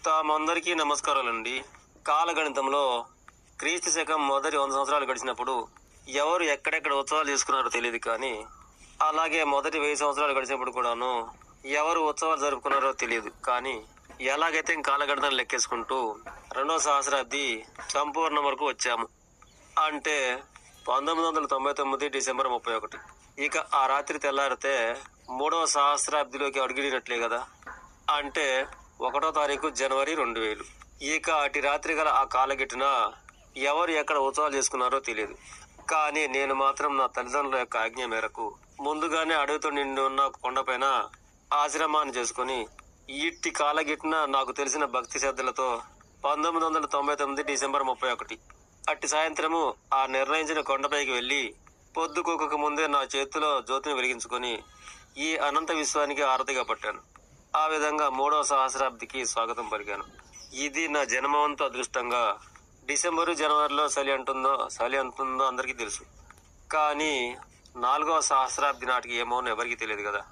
తామందరికీ నమస్కారాలండి. కాలగణితంలో క్రీస్తు శకం మొదటి 100 సంవత్సరాలు గడిచినప్పుడు ఎవరు ఎక్కడెక్కడ ఉత్సవాలు చేసుకున్నారో తెలియదు, కానీ అలాగే మొదటి 1000 సంవత్సరాలు గడిచినప్పుడు కూడాను ఎవరు ఉత్సవాలు జరుపుకున్నారో తెలియదు. కానీ ఎలాగైతే కాలగణితం లెక్కేసుకుంటూ 2వ సహస్రాబ్ది సంపూర్ణ వరకు వచ్చాము. అంటే 1999 డిసెంబర్ 31. ఇక ఆ రాత్రి తెల్లారితే 3వ సహస్రాబ్దిలోకి అడుగుడినట్లే కదా. అంటే 1వ తారీఖు జనవరి 2000. ఇక అటు రాత్రి గల ఆ కాలగిట్టున ఎవరు ఎక్కడ ఉత్సవాలు చేసుకున్నారో తెలియదు. కానీ నేను మాత్రం నా తల్లిదండ్రుల యొక్క ఆజ్ఞ మేరకు ముందుగానే అడవితో నిండి ఉన్న కొండపైన ఆశ్రమాన్ని చేసుకుని ఇట్టి కాలగిట్టున నాకు తెలిసిన భక్తి శ్రద్ధలతో 1999 డిసెంబర్ 31 అట్టి సాయంత్రము ఆ నిర్ణయించిన కొండపైకి వెళ్లి పొద్దుకోక ముందే నా చేతిలో జ్యోతిని వెలిగించుకొని ఈ అనంత విశ్వానికి ఆరతిగా పట్టాను. ఆ విధంగా 3వ సహస్రాబ్దికి స్వాగతం పలికాను. ఇది నా జన్మవంతు అదృష్టంగా. డిసెంబరు జనవరిలో చలి అంటుందో అందరికీ తెలుసు. కానీ 4వ సహస్రాబ్ది నాటికి ఏమో ఎవరికి తెలియదు కదా.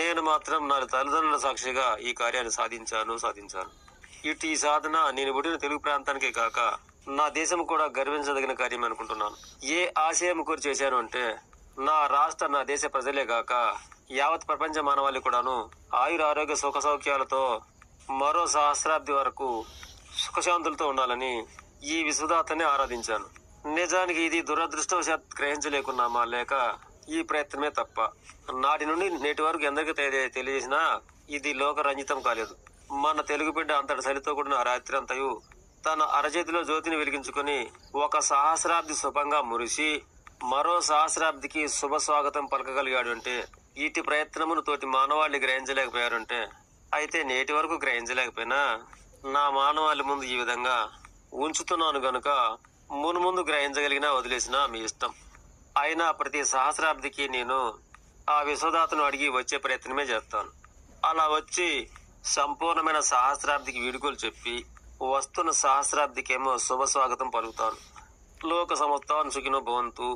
నేను మాత్రం నా తల్లిదండ్రుల సాక్షిగా ఈ కార్యాన్ని సాధించాను. ఇటు ఈ సాధన నేను పుట్టిన తెలుగు ప్రాంతానికే కాక నా దేశం కూడా గర్వించదగిన కార్యం అనుకుంటున్నాను. ఏ ఆశయం కోరి చేశాను అంటే నా రాష్ట్ర, నా దేశ ప్రజలే కాక యావత్ ప్రపంచ మానవాళి కూడాను ఆయుర ఆరోగ్య సుఖ సౌఖ్యాలతో మరో సహస్రాబ్ది వరకు సుఖశాంతులతో ఉండాలని ఈ విశ్వదాతని ఆరాధించాను. నిజానికి ఇది దురదృష్టవశాత్ గ్రహించలేకున్నామా, లేక ఈ ప్రయత్నమే తప్ప నాటి నుండి నేటి వరకు ఎందరికీ తెలియజేసినా ఇది లోక రంజితం కాలేదు. మన తెలుగు బిడ్డ అంతటి చలితో కూడిన రాత్రి అంతయు తన అరచేతిలో జ్యోతిని వెలిగించుకుని ఒక సహస్రాబ్ది శుభంగా మురిసి మరో సహస్రాబ్దికి శుభ స్వాగతం పలకగలిగాడు అంటే, ఈటి ప్రయత్నమును తోటి మానవాళి గ్రహించలేకపోయారంటే, అయితే నేటి వరకు గ్రహించలేకపోయినా నా మానవాళి ముందు ఈ విధంగా ఉంచుతున్నాను గనుక మున్ముందు గ్రహించగలిగినా వదిలేసినా మీ ఇష్టం. అయినా ప్రతి సహస్రాబ్దికి నేను ఆ విశ్వదాతను అడిగి వచ్చే ప్రయత్నమే చేస్తాను. అలా వచ్చి సంపూర్ణమైన సహస్రాబ్దికి వీడుకోలు చెప్పి వస్తున్న సహస్రాబ్దికేమో శుభ స్వాగతం పలుకుతాను. లోక సమస్తాన్ సుఖినో భవంతు.